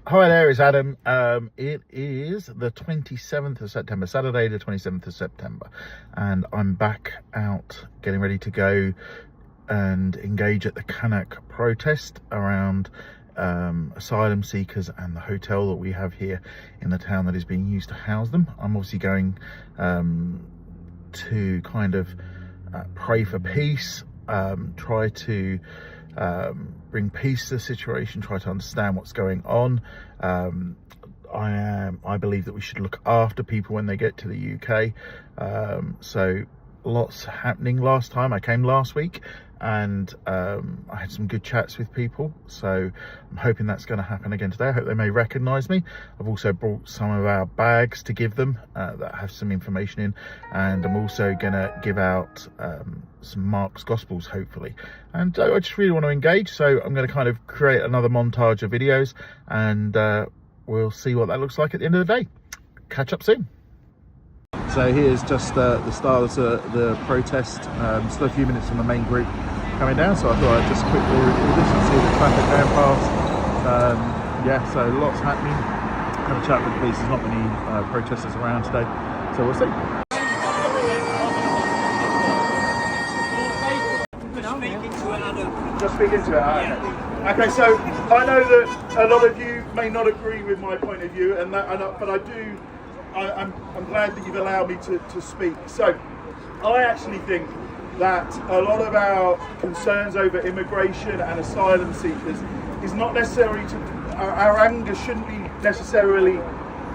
Hi there, it's Adam. It is the 27th of September, Saturday the 27th of September, and I'm back out getting ready to go and engage at the Cannock Protest around asylum seekers and the hotel that we have here in the town that is being used to house them. I'm obviously going to kind of pray for peace, try to bring peace to the situation, try to understand what's going on. I believe that we should look after people when they get to the UK. So lots happening. Last time I came last week, and I had some good chats with people, so I'm hoping that's going to happen again today. I hope they may recognise me. I've also brought some of our bags to give them that have some information in, and I'm also going to give out some Mark's Gospels, hopefully. And I just really want to engage, so I'm going to kind of create another montage of videos, and we'll see what that looks like at the end of the day. Catch up soon. So here's just the start of the protest. Still a few minutes from the main group coming down, so I thought I'd just quickly record this and see the traffic going past. Yeah, so lots happening. Have a chat with the police. There's not many protesters around today, so we'll see. Just speaking to it. Okay, so I know that a lot of you may not agree with my point of view, but I do. I'm glad that you've allowed me to speak. So I actually think that a lot of our concerns over immigration and asylum seekers is not necessarily our anger shouldn't be necessarily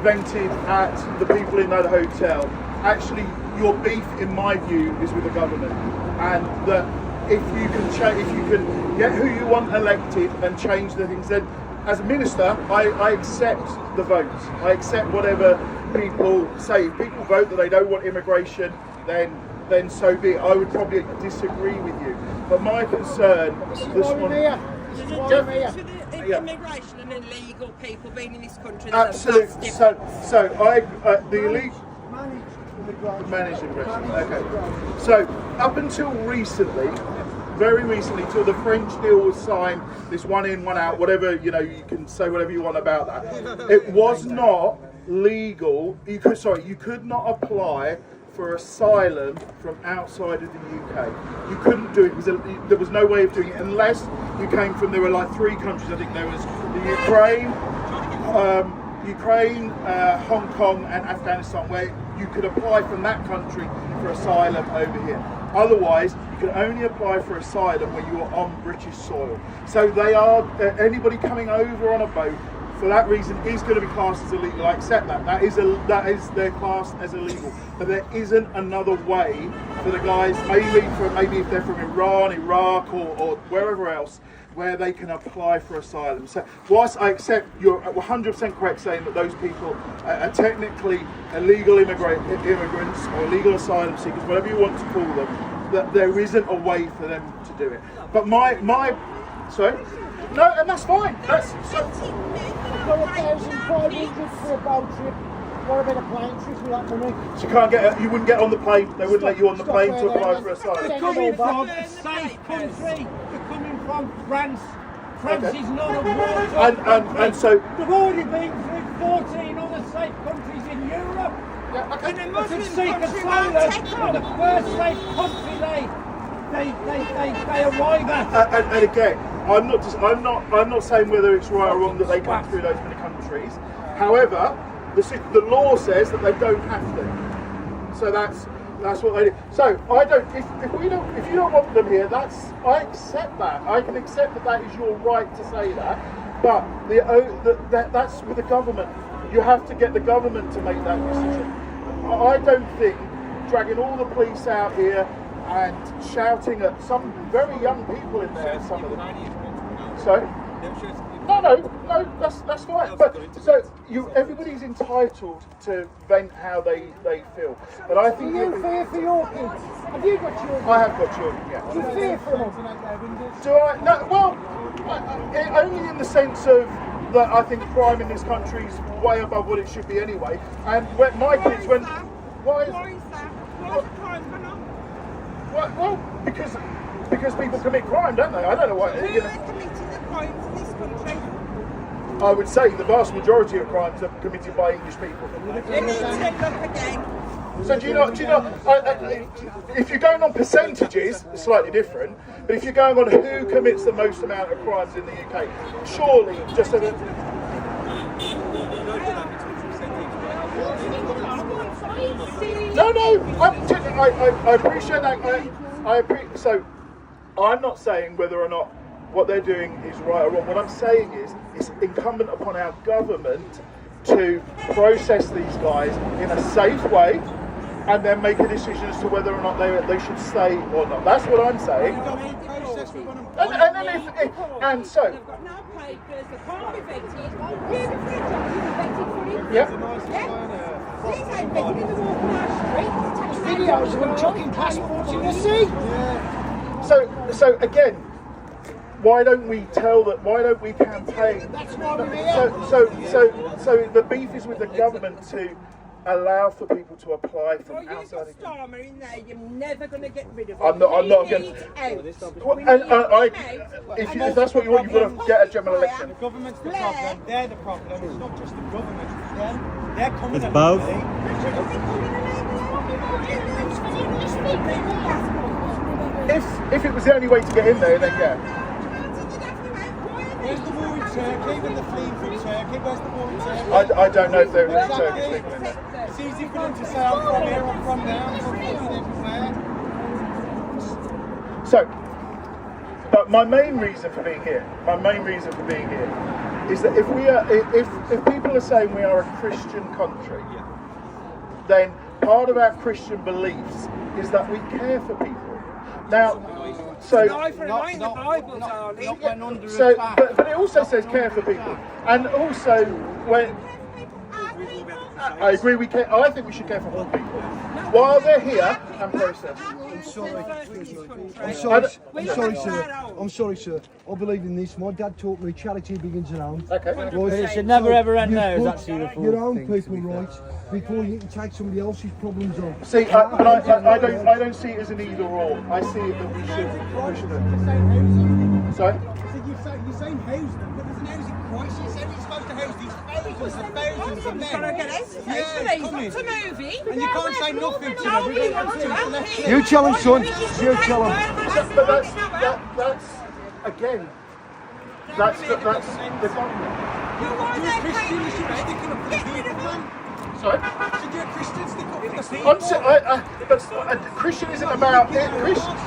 vented at the people in that hotel. Actually, your beef, in my view, is with the government, and that if you can get who you want elected and change the things, then as a minister, I accept the votes. I accept whatever people say. If people vote that they don't want immigration, then so be it. I would probably disagree with you. But my concern, immigration and illegal people being in this country. Absolutely. So the illegal managed immigration. Okay. So up until recently, very recently, till the French deal was signed, this one in, one out, whatever, you can say whatever you want about that. It was not legal. You could not apply for asylum from outside of the UK. You couldn't do it because there was no way of doing it unless you came from, there were like 3 countries. I think there was the Ukraine, Hong Kong and Afghanistan, where you could apply from that country for asylum over here. Otherwise, you can only apply for asylum when you are on British soil. So they are, anybody coming over on a boat for that reason is going to be classed as illegal. I accept that. That is their class as illegal. But there isn't another way for the guys, maybe if they're from Iran, Iraq, or wherever else, where they can apply for asylum. So whilst I accept you're 100% correct saying that those people are technically illegal immigrants or illegal asylum seekers, whatever you want to call them, that there isn't a way for them to do it. But sorry? No, and that's fine. That's so. Got 1,500 for a boat trip. What about a plane trip with that money? So you wouldn't get on the plane. They wouldn't let you on the plane to apply for asylum. They're coming from a safe country. They're coming from France. France is not a war zone. And so they've already been through 14 other safe countries in Europe. yeah, okay. And they seek asylum in the first safe country they arrive at. And again, I'm not saying whether it's right or wrong that they come through those many countries. However, the law says that they don't have to. So that's what they do. So I don't. If you don't want them here, I accept that. I can accept that is your right to say that. But that's with the government. You have to get the government to make that decision. I don't think dragging all the police out here and shouting at some very young people in there, some of them. So, no, that's fine. But so everybody's entitled to vent how they feel. But I think do you fear for your kids? Have you got children? I have got children. Yeah. Do you fear for them? Do I? No. Well, only in the sense of that I think crime in this country is way above what it should be anyway. And when my kids went, why is that? Why is the crime gone up? Well, because people commit crime, don't they? I don't know why. Who are committing the crimes in this country? I would say the vast majority of crimes are committed by English people. You need to look again. So do you not, if you're going on percentages, it's slightly different, but if you're going on who commits the most amount of crimes in the UK, surely just a... No, I appreciate that. So I'm not saying whether or not what they're doing is right or wrong. What I'm saying is it's incumbent upon our government to process these guys in a safe way and then make a decision as to whether or not they should stay or not. That's what I'm saying. And so... They've got no papers, they can't be vetted. You're the free job, you're vetted for it. Yeah. These ain't vetted in the walk on our street. Videos of them chucking passports in the sea. So again, why don't we campaign? That's why we're here. So the beef is with the government to allow for people to apply from Well, you've outside. got Starmer in there, you're never going to get rid of him. I'm not going if that's what you want, you've got to get a general election. The government's the problem. They're the problem. It's not just the government. It's them. They're coming. It's and both. If it was the only way to get in there, then yeah. Where's the war in Turkey when they're fleeing from Turkey? Where's the war in Turkey? I don't know if there was any Turkish people in there. It's easy for them to say, I'm from here, I'm from there, I'm from everywhere. So, but my main reason for being here is that if people are saying we are a Christian country, then part of our Christian beliefs is that we care for people. Now, so but it also says care for people, and also when I agree we care. I think we should care for all people while they're here and process. I'm sorry, sir. I believe in this. My dad taught me charity begins at home. Okay. Right? It should never ever end You there. Is put actually the full your own thing, to people be fair. right before you can take somebody else's problems on. See, but I don't see it as an either or. I see it that we should. Sorry. You're saying housing, but there's an housing crisis. How are you supposed to house these thousands and thousands of men? Got to get out. Coming. To move it. And you can't say nothing to them. Nobody wants to help him. You tell him, son. You tell him. But that's again. That's the government. You're a Christian, you should be sticking up for the people, man. Sorry. Should you a Christian stick up for the people? But Christian isn't about it. Christian.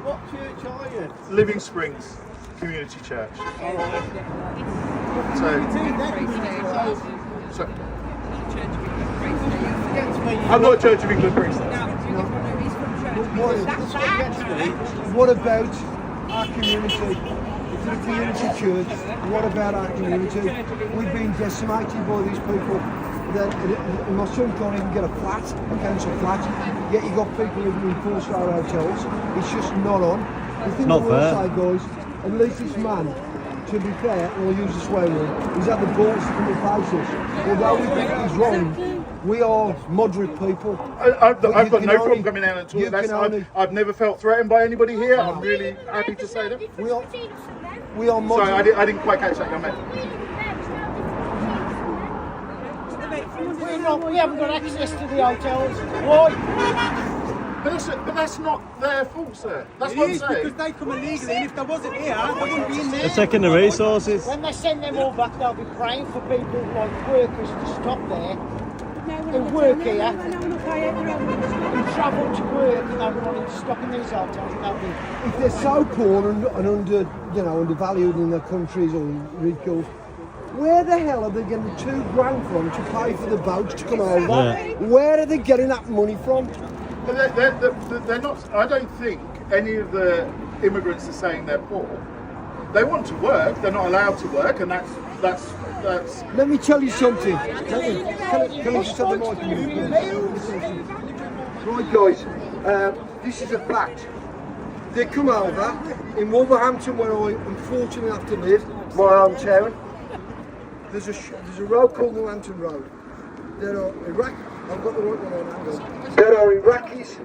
What church are you? Living Springs Community Church. So I'm not a Church of England priest. What about our community? It's a community church. What about our community? We've been decimated by these people. My son can't even get a flat, a council flat. Yet you got people living in 4-star hotels. It's just not on. The thing Not I will fair. say, guys, at least this man, to be fair, and I'll use the swear word, he's had the balls to come and face us. Although we think he's wrong, we are moderate people. I've But got you no can problem only- coming out and you talking. can only- I've never felt threatened by anybody here. I'm really happy to say that. We are moderate. Sorry, I didn't quite catch that, young man. We haven't got access to the hotels. Why? But that's not their fault, sir. That's It what I'm is saying. because they come illegally, and if they wasn't here, they wouldn't be in there. They're taking the resources. When they send them all back, they'll be praying for people like workers to stop there who work here and travel to work, and they'll be wanting to stop in these hotels. And they'll be If they're so poor and undervalued in their countries or ridiculed, where the hell are they getting the £2,000 from to pay for the boats to come over? Yeah. Where are they getting that money from? But they're not. I don't think any of the immigrants are saying they're poor. They want to work. They're not allowed to work, and that's. Let me tell you something. Can I just have the mic? Right, guys. This is a fact. They come over in Wolverhampton, where I unfortunately have to live, my hometown. There's a road called the Lantern Road. There are Iraq. I've got the right one on. Hang on. There are Iraqis,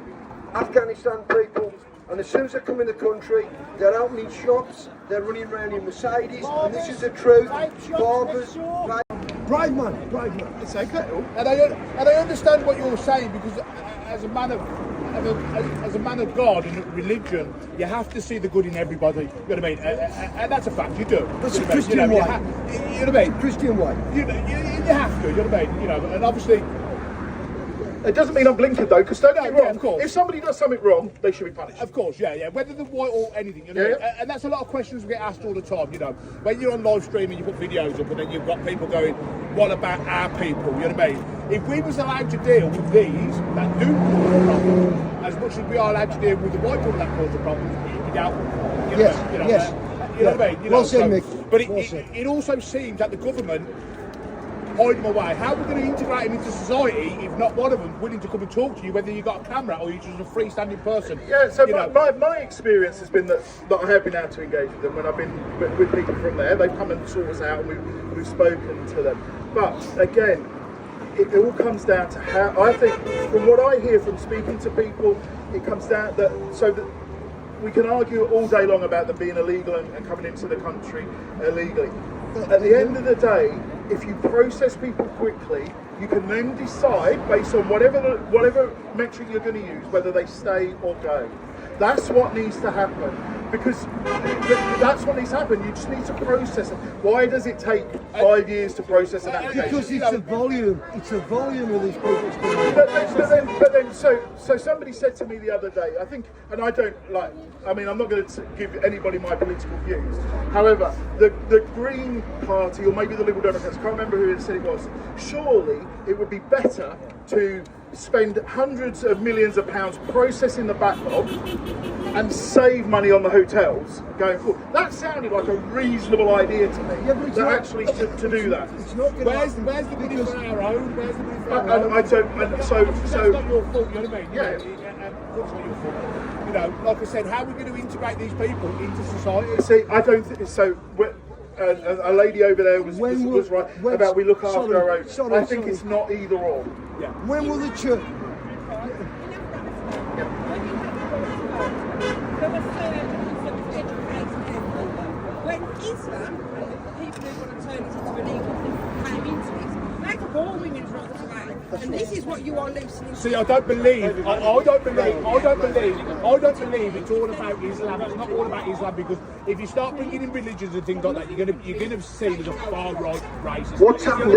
Afghanistan people, And as soon as they come in the country, they're opening shops, they're running around in Mercedes, and this is the truth. Barbers, brave man, brave man. It's okay. And I understand what you're saying, because as a man of as a man of God and religion, you have to see the good in everybody. You know what I mean? And that's a fact. You do. That's a Christian way. You know what I mean? Christian way. You have to. You know what I mean? You know, and obviously. It doesn't mean I'm blinkered though, because don't get me wrong. Of course. If somebody does something wrong, they should be punished. Of course, yeah. Whether they're white or anything, you know. Yeah. And that's a lot of questions we get asked all the time. You know, when you're on live stream and you put videos up, and then you've got people going, "What about our people?" You know what I mean? If we was allowed to deal with these that do cause a problem, as much as we are allowed to deal with the white people that cause a problem, we doubt. Yes. You know, Yes. You know what I mean? You know, Well said, Mick. But Well said. it also seems that the government hide them away. How are we going to integrate them into society if not one of them willing to come and talk to you, whether you got a camera or you're just a freestanding person? Yeah, so You know. my experience has been that I have been able to engage with them when I've been with people from there. They've come and sort us out, and we've spoken to them. But again, it all comes down to how, I think, from what I hear from speaking to people, it comes down that we can argue all day long about them being illegal and coming into the country illegally. At the end of the day, if you process people quickly, you can then decide based on whatever metric you're going to use, whether they stay or go. That's what needs to happen, because that's what needs to happen. You just need to process it. Why does it take 5 years to process an application? Because it's a volume. It's a volume of these people. But then, so somebody said to me the other day, I think, and I don't like, I mean, I'm not going to give anybody my political views. However, the Green Party, or maybe the Liberal Democrats, I can't remember who it said it was, surely it would be better to spend hundreds of millions of pounds processing the backlog and save money on the hotels going forward. That sounded like a reasonable idea to me. Yeah, but it's that not, actually to do that. It's not going Where's the money for our own? Where's the money for our own? That's not your fault, you know what I mean? Yeah. Of course it's not your fault. You know, like I said, how are we going to integrate these people into society? See, I don't think so. A lady over there was right about we look after our own. I think it's not either or. Yeah. When will the church? When Islam and the people who want to turn it into a legal thing came into it, they took all women's rights away. And this is what you are loosening. See, I don't believe it's all about Islam. It's not all about Islam, because if you start bringing in religions and things like that, you're gonna be seen as a far right racist. What's happened?